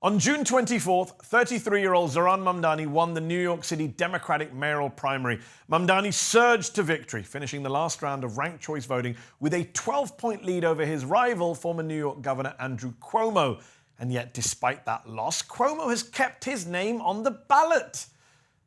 On June 24th, 33-year-old Zohran Mamdani won the New York City Democratic mayoral primary. Mamdani surged to victory, finishing the last round of ranked choice voting with a 12-point lead over his rival, former New York Governor Andrew Cuomo. And yet, despite that loss, Cuomo has kept his name on the ballot.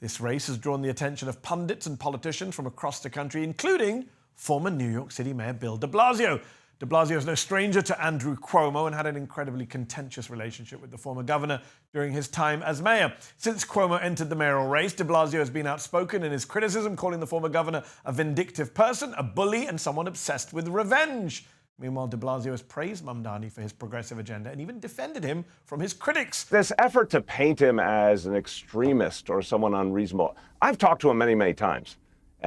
This race has drawn the attention of pundits and politicians from across the country, including former New York City Mayor Bill de Blasio. De Blasio is no stranger to Andrew Cuomo and had an incredibly contentious relationship with the former governor during his time as mayor. Since Cuomo entered the mayoral race, de Blasio has been outspoken in his criticism, calling the former governor a vindictive person, a bully, and someone obsessed with revenge. Meanwhile, de Blasio has praised Mamdani for his progressive agenda and even defended him from his critics. This effort to paint him as an extremist or someone unreasonable, I've talked to him many, many times.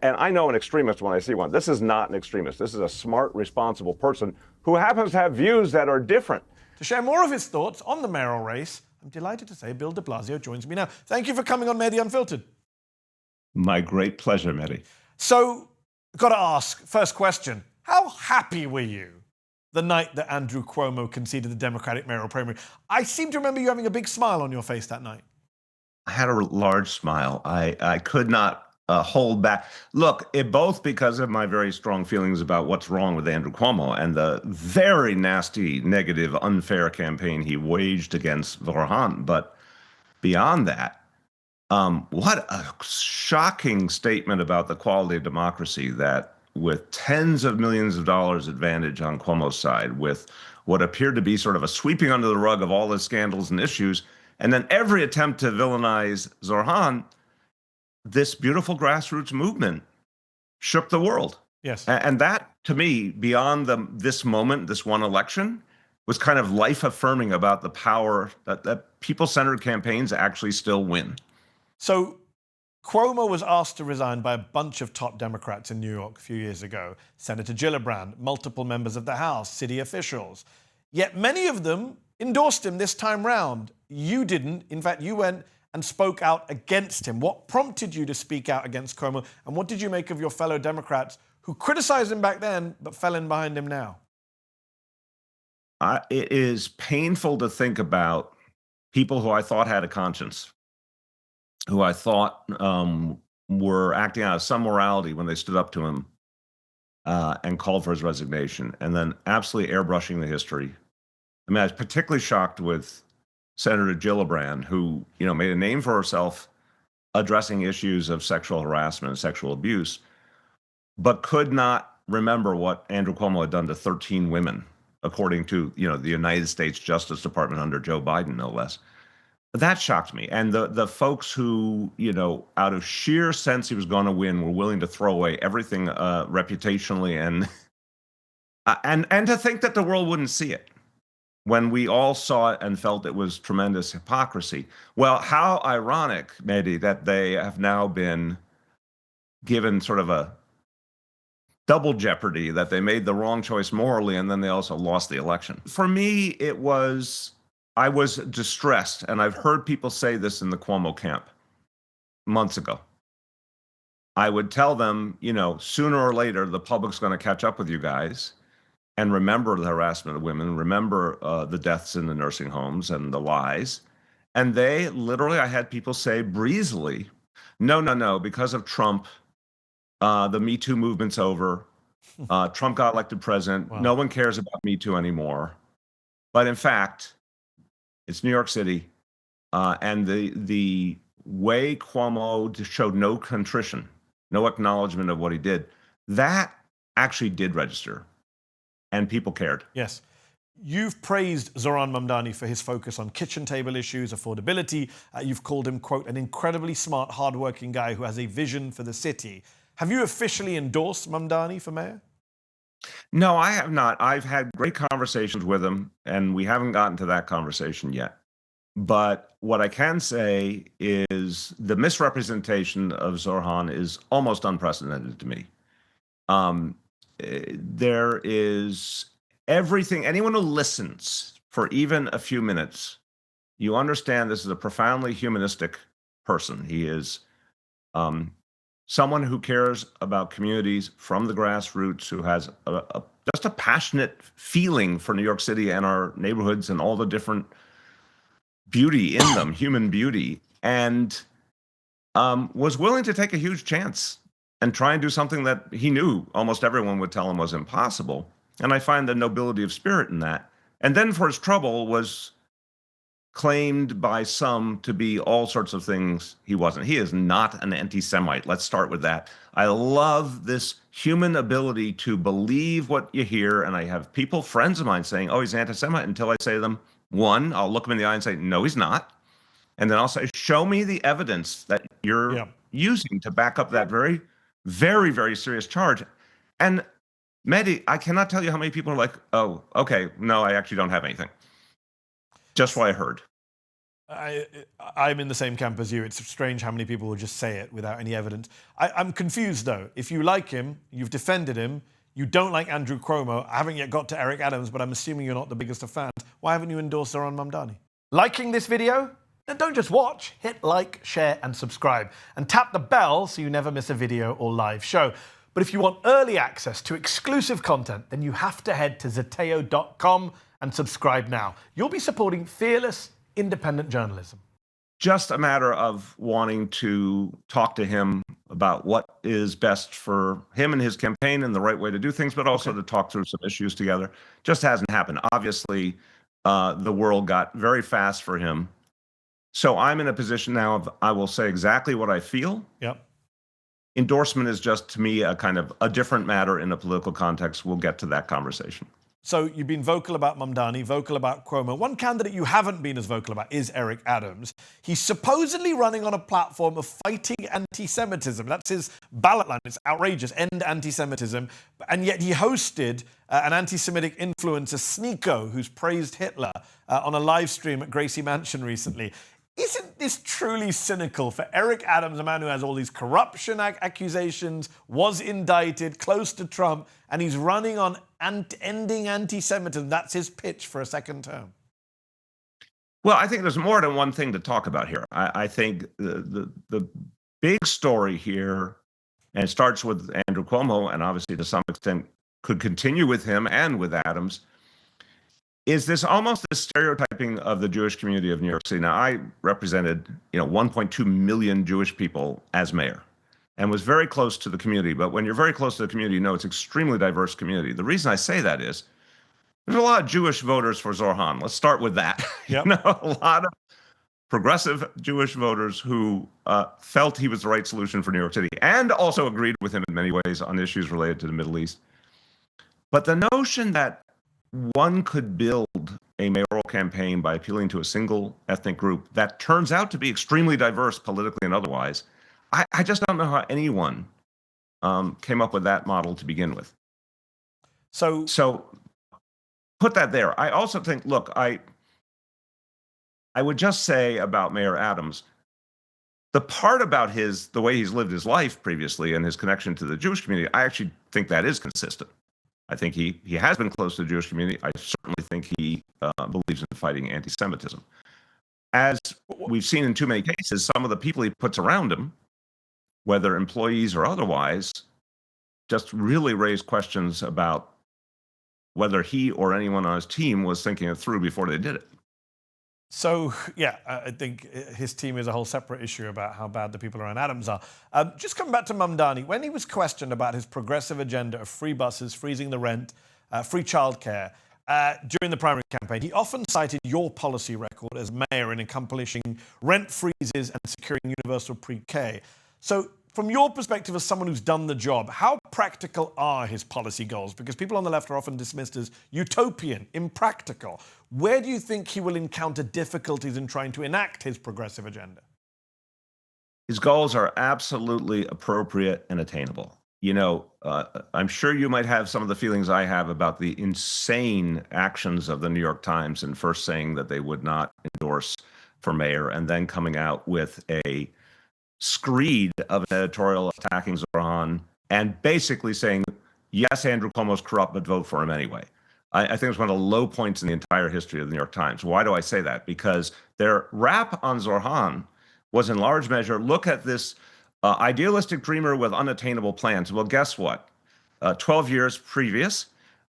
And I know an extremist when I see one. This is not an extremist. This is a smart, responsible person who happens to have views that are different. To share more of his thoughts on the mayoral race, I'm delighted to say Bill de Blasio joins me now. Thank you for coming on Mehdi Unfiltered. My great pleasure, Mehdi. So, got to ask, first question, how happy were you the night that Andrew Cuomo conceded the Democratic mayoral primary? I seem to remember you having a big smile on your face that night. I had a large smile. I could not hold back. Look, both because of my very strong feelings about what's wrong with Andrew Cuomo and the very nasty, negative, unfair campaign he waged against Zohran. But beyond that, what a shocking statement about the quality of democracy that with tens of millions of dollars advantage on Cuomo's side, with what appeared to be sort of a sweeping under the rug of all the scandals and issues, and then every attempt to villainize Zohran, this beautiful grassroots movement shook the world. Yes. And that, to me, beyond this moment, this one election, was kind of life-affirming about the power that people-centered campaigns actually still win. So Cuomo was asked to resign by a bunch of top Democrats in New York a few years ago. Senator Gillibrand, multiple members of the House, city officials. Yet many of them endorsed him this time round. You didn't. In fact, you went and spoke out against him. What prompted you to speak out against Cuomo? And what did you make of your fellow Democrats who criticized him back then but fell in behind him now? It is painful to think about people who I thought had a conscience, who I thought were acting out of some morality when they stood up to him and called for his resignation, and then absolutely airbrushing the history. I mean, I was particularly shocked with Senator Gillibrand, who, made a name for herself addressing issues of sexual harassment and sexual abuse, but could not remember what Andrew Cuomo had done to 13 women, according to, the United States Justice Department under Joe Biden, no less. That shocked me. And the folks who, out of sheer sense he was going to win, were willing to throw away everything reputationally and to think that the world wouldn't see it, when we all saw it and felt it was tremendous hypocrisy. Well, how ironic, Mehdi, that they have now been given sort of a double jeopardy, that they made the wrong choice morally and then they also lost the election. For me, I was distressed, and I've heard people say this in the Cuomo camp months ago. I would tell them, sooner or later, the public's going to catch up with you guys and remember the harassment of women, remember the deaths in the nursing homes and the lies. And they literally, I had people say breezily, no, because of Trump, the Me Too movement's over. Trump got elected president. Wow. No one cares about Me Too anymore. But in fact, it's New York City, and the way Cuomo showed no contrition, no acknowledgement of what he did, that actually did register. And people cared. Yes. You've praised Zohran Mamdani for his focus on kitchen table issues, affordability. You've called him, quote, an incredibly smart, hardworking guy who has a vision for the city. Have you officially endorsed Mamdani for mayor? No, I have not. I've had great conversations with him, and we haven't gotten to that conversation yet. But what I can say is the misrepresentation of Zohran is almost unprecedented to me. There is everything, anyone who listens for even a few minutes, you understand this is a profoundly humanistic person. He is someone who cares about communities from the grassroots, who has just a passionate feeling for New York City and our neighborhoods and all the different beauty in them, human beauty, and was willing to take a huge chance and try and do something that he knew almost everyone would tell him was impossible. And I find the nobility of spirit in that. And then for his trouble was claimed by some to be all sorts of things he wasn't. He is not an anti-Semite. Let's start with that. I love this human ability to believe what you hear. And I have people, friends of mine, saying, oh, he's anti-Semite, until I say to them, one, I'll look him in the eye and say, no, he's not. And then I'll say, show me the evidence that you're using to back up that very, very, very serious charge. And Mehdi, I cannot tell you how many people are like, oh, okay, no, I actually don't have anything. Just what I heard. I'm in the same camp as you. It's strange how many people will just say it without any evidence. I'm confused, though. If you like him, you've defended him, you don't like Andrew Cuomo, I haven't yet got to Eric Adams, but I'm assuming you're not the biggest of fans. Why haven't you endorsed Zohran Mamdani? Liking this video? Then don't just watch. Hit like, share, and subscribe. And tap the bell so you never miss a video or live show. But if you want early access to exclusive content, then you have to head to zeteo.com and subscribe now. You'll be supporting fearless, independent journalism. Just a matter of wanting to talk to him about what is best for him and his campaign and the right way to do things, but also to talk through some issues together. Just hasn't happened. Obviously, the world got very fast for him. So I'm in a position now of, I will say exactly what I feel. Yep. Endorsement is just, to me, a kind of a different matter in a political context. We'll get to that conversation. So you've been vocal about Mamdani, vocal about Cuomo. One candidate you haven't been as vocal about is Eric Adams. He's supposedly running on a platform of fighting anti-Semitism. That's his ballot line. It's outrageous. End anti-Semitism. And yet he hosted an anti-Semitic influencer, Sneeko, who's praised Hitler on a live stream at Gracie Mansion recently. Isn't this truly cynical for Eric Adams, a man who has all these corruption accusations, was indicted, close to Trump, and he's running on ending anti-Semitism? That's his pitch for a second term. Well, I think there's more than one thing to talk about here. I think the big story here, and it starts with Andrew Cuomo, and obviously to some extent could continue with him and with Adams, is this almost the stereotyping of the Jewish community of New York City. Now, I represented 1.2 million Jewish people as mayor and was very close to the community. But when you're very close to the community, you know it's an extremely diverse community. The reason I say that is there's a lot of Jewish voters for Zohran. Let's start with that. Yep. A lot of progressive Jewish voters who felt he was the right solution for New York City and also agreed with him in many ways on issues related to the Middle East. But the notion that one could build a mayoral campaign by appealing to a single ethnic group that turns out to be extremely diverse politically and otherwise, I just don't know how anyone came up with that model to begin with. So put that there. I also think, look, I would just say about Mayor Adams, the part about the way he's lived his life previously and his connection to the Jewish community, I actually think that is consistent. I think he has been close to the Jewish community. I certainly think he believes in fighting anti-Semitism. As we've seen in too many cases, some of the people he puts around him, whether employees or otherwise, just really raise questions about whether he or anyone on his team was thinking it through before they did it. So, yeah, I think his team is a whole separate issue about how bad the people around Adams are. Just coming back to Mamdani, when he was questioned about his progressive agenda of free buses, freezing the rent, free childcare, during the primary campaign, he often cited your policy record as mayor in accomplishing rent freezes and securing universal pre-K. So, from your perspective as someone who's done the job, how practical are his policy goals? Because people on the left are often dismissed as utopian, impractical. Where do you think he will encounter difficulties in trying to enact his progressive agenda? His goals are absolutely appropriate and attainable. I'm sure you might have some of the feelings I have about the insane actions of the New York Times and first saying that they would not endorse for mayor and then coming out with a screed of an editorial attacking Zohran and basically saying, yes, Andrew Cuomo's corrupt, but vote for him anyway. I think it's one of the low points in the entire history of the New York Times. Why do I say that? Because their rap on Zohran was in large measure, look at this idealistic dreamer with unattainable plans. Well, guess what? 12 years previous,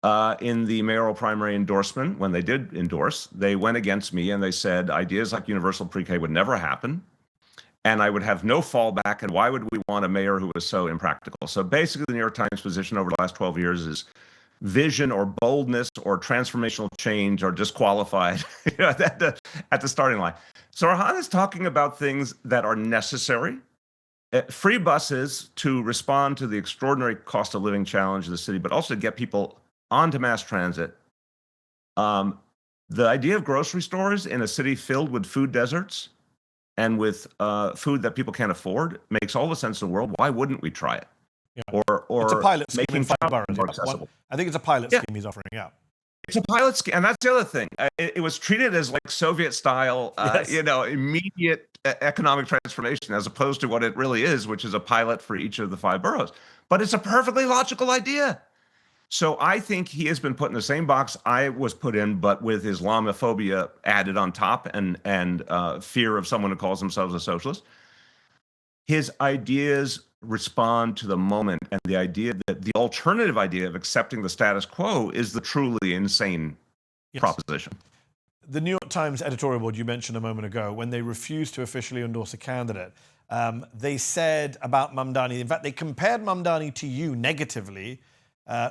in the mayoral primary endorsement, when they did endorse, they went against me and they said ideas like universal pre-K would never happen. And I would have no fallback. And why would we want a mayor who was so impractical? So basically, the New York Times position over the last 12 years is vision or boldness or transformational change are disqualified at the starting line. Zohran is talking about things that are necessary. Free buses to respond to the extraordinary cost of living challenge of the city, but also to get people onto mass transit. The idea of grocery stores in a city filled with food deserts and with food that people can't afford makes all the sense in the world. Why wouldn't we try it? Yeah. Or it's a pilot scheme making in 5 boroughs. more accessible. I think it's a pilot scheme he's offering out. It's a pilot scheme, and that's the other thing. It was treated as like Soviet-style, Yes. immediate economic transformation, as opposed to what it really is, which is a pilot for each of the 5 boroughs. But it's a perfectly logical idea. So I think he has been put in the same box I was put in, but with Islamophobia added on top and fear of someone who calls themselves a socialist. His ideas respond to the moment, and the idea that the alternative idea of accepting the status quo is the truly insane proposition. The New York Times editorial board you mentioned a moment ago, when they refused to officially endorse a candidate, they said about Mamdani, in fact, they compared Mamdani to you negatively,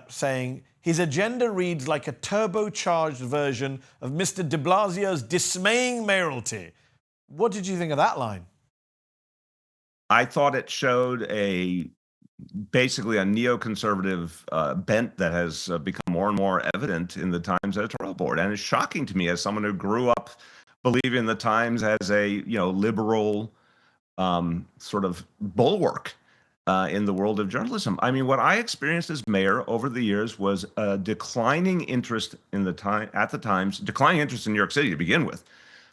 saying his agenda reads like a turbocharged version of Mr. de Blasio's dismaying mayoralty. What did you think of that line? I thought it showed basically a neoconservative bent that has become more and more evident in the Times editorial board, and it's shocking to me as someone who grew up believing the Times as a liberal sort of bulwark in the world of journalism. I mean, what I experienced as mayor over the years was a declining interest at the Times, declining interest in New York City to begin with,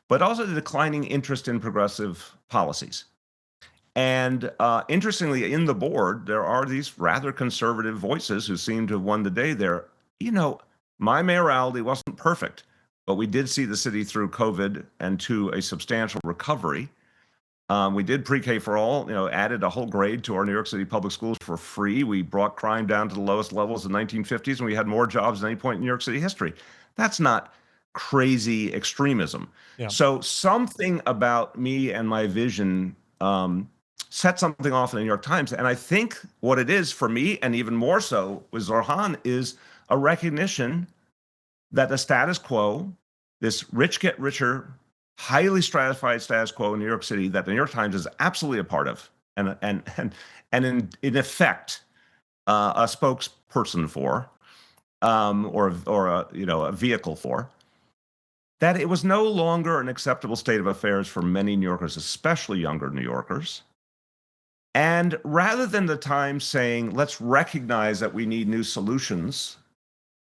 but also the declining interest in progressive policies. And interestingly, in the board, there are these rather conservative voices who seem to have won the day there. My mayoralty wasn't perfect, but we did see the city through COVID and to a substantial recovery. We did pre-K for all, added a whole grade to our New York City public schools for free. We brought crime down to the lowest levels in the 1950s, and we had more jobs than any point in New York City history. That's not crazy extremism. Yeah. So something about me and my vision set something off in the New York Times. And I think what it is for me, and even more so with Zohran, is a recognition that the status quo, this rich get richer, highly stratified status quo in New York City, that the New York Times is absolutely a part of, and in effect, a spokesperson for, or a vehicle for, that it was no longer an acceptable state of affairs for many New Yorkers, especially younger New Yorkers. And rather than the Times saying, let's recognize that we need new solutions,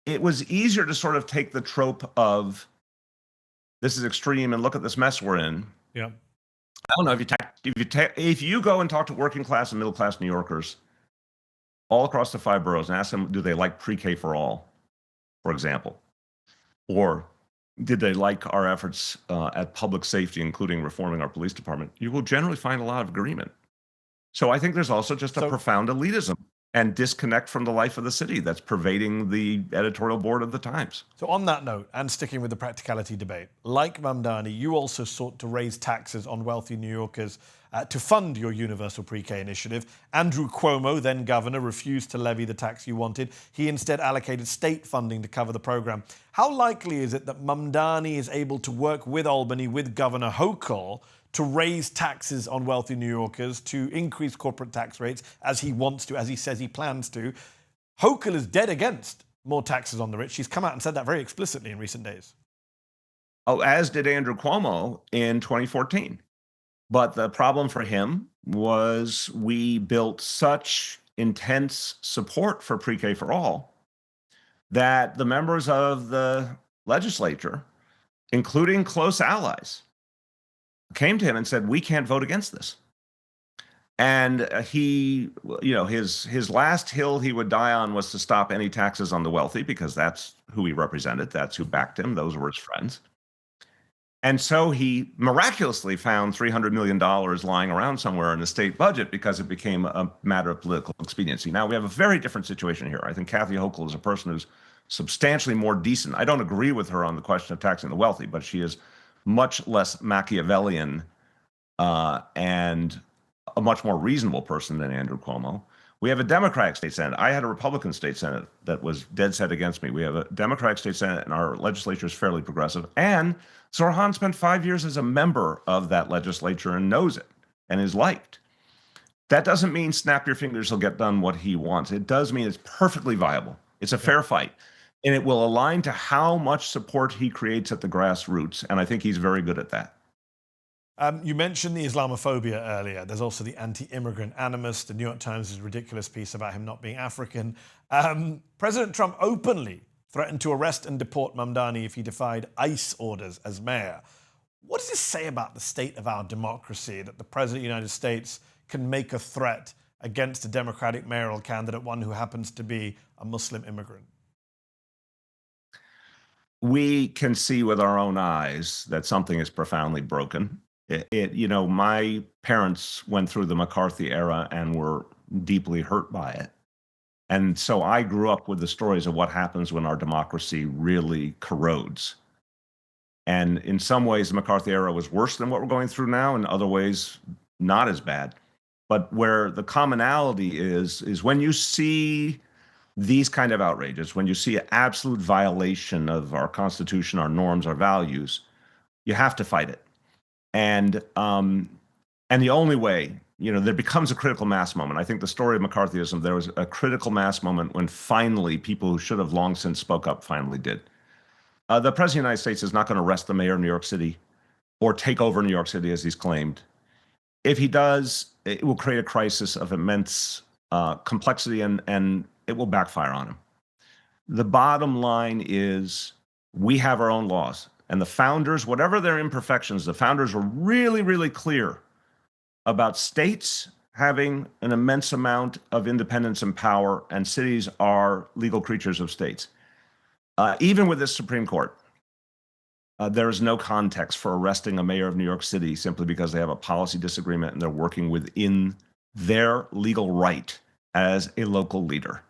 it was easier to sort of take the trope of, this is extreme and look at this mess we're in. Yeah. I don't know, if you go and talk to working class and middle class New Yorkers all across the 5 boroughs and ask them, do they like pre-K for all, for example? Or did they like our efforts at public safety, including reforming our police department? You will generally find a lot of agreement. So I think there's also just a profound elitism and disconnect from the life of the city that's pervading the editorial board of the Times. So on that note, and sticking with the practicality debate, like Mamdani, you also sought to raise taxes on wealthy New Yorkers to fund your universal pre-K initiative. Andrew Cuomo, then governor, refused to levy the tax you wanted. He instead allocated state funding to cover the program. How likely is it that Mamdani is able to work with Albany, with Governor Hochul, to raise taxes on wealthy New Yorkers, to increase corporate tax rates as he wants to, as he says he plans to? Hochul is dead against more taxes on the rich. He's come out and said that very explicitly in recent days. Oh, as did Andrew Cuomo in 2014. But the problem for him was we built such intense support for pre-K for all that the members of the legislature, including close allies, came to him and said, we can't vote against this. And he, his last hill he would die on was to stop any taxes on the wealthy, because that's who he represented. That's who backed him. Those were his friends. And so he miraculously found $300 million lying around somewhere in the state budget because it became a matter of political expediency. Now, we have a very different situation here. I think Kathy Hochul is a person who's substantially more decent. I don't agree with her on the question of taxing the wealthy, but she is much less Machiavellian and a much more reasonable person than Andrew Cuomo. We have a Democratic state Senate. I had a Republican state Senate that was dead set against me. We have a Democratic state Senate, and our legislature is fairly progressive. And Zohran spent 5 years as a member of that legislature and knows it and is liked. That doesn't mean snap your fingers, he'll get done what he wants. It does mean it's perfectly viable. It's a fair fight. And it will align to how much support he creates at the grassroots. And I think he's very good at that. You mentioned the Islamophobia earlier. There's also the anti-immigrant animus. The New York Times' ridiculous piece about him not being African. President Trump openly threatened to arrest and deport Mamdani if he defied ICE orders as mayor. What does this say about the state of our democracy, that the President of the United States can make a threat against a Democratic mayoral candidate, one who happens to be a Muslim immigrant? We can see with our own eyes that something is profoundly broken. My parents went through the McCarthy era and were deeply hurt by it. And so I grew up with the stories of what happens when our democracy really corrodes. And in some ways, the McCarthy era was worse than what we're going through now. In other ways, not as bad. But where the commonality is when you see these kind of outrages, when you see an absolute violation of our Constitution, our norms, our values, you have to fight it. And the only way, there becomes a critical mass moment. I think the story of McCarthyism, there was a critical mass moment when finally people who should have long since spoke up finally did. The President of the United States is not going to arrest the mayor of New York City or take over New York City as he's claimed. If he does, it will create a crisis of immense complexity and it will backfire on him. The bottom line is we have our own laws. And the founders, whatever their imperfections, the founders were really, really clear about states having an immense amount of independence and power, and cities are legal creatures of states. Even with this Supreme Court, there is no context for arresting a mayor of New York City simply because they have a policy disagreement and they're working within their legal right as a local leader.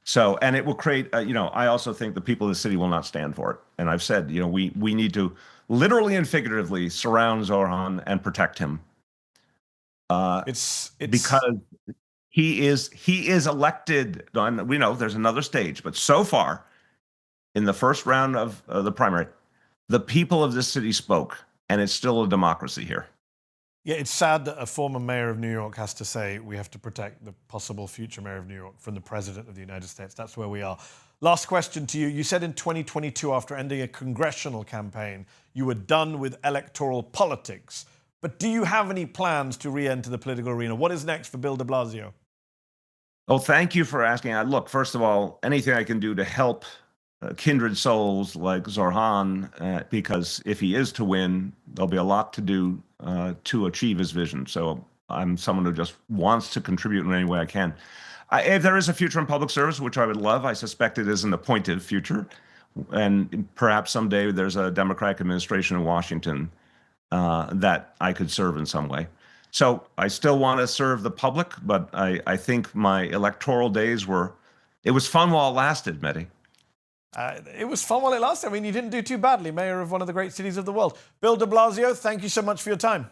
So, and it will create, I also think the people of the city will not stand for it. And I've said, we need to literally and figuratively surround Zohran and protect him. It's because he is elected. And we know there's another stage, but so far, in the first round of the primary, the people of this city spoke, and it's still a democracy here. Yeah, it's sad that a former mayor of New York has to say we have to protect the possible future mayor of New York from the President of the United States. That's where we are. Last question to you. You said in 2022, after ending a congressional campaign, you were done with electoral politics. But do you have any plans to re-enter the political arena? What is next for Bill de Blasio? Oh, thank you for asking. Look, first of all, anything I can do to help kindred souls like Zohran, because if he is to win, there'll be a lot to do to achieve his vision. So I'm someone who just wants to contribute in any way I can. If there is a future in public service, which I would love, I suspect it is an appointed future. And perhaps someday there's a Democratic administration in Washington that I could serve in some way. So I still want to serve the public, but I think my electoral days it was fun while it lasted, Mehdi. It was fun while it lasted. I mean, you didn't do too badly, mayor of one of the great cities of the world. Bill de Blasio, thank you so much for your time.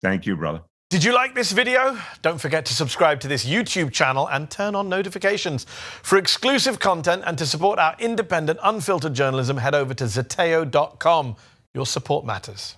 Thank you, brother. Did you like this video? Don't forget to subscribe to this YouTube channel and turn on notifications. For exclusive content and to support our independent, unfiltered journalism, head over to Zateo.com. Your support matters.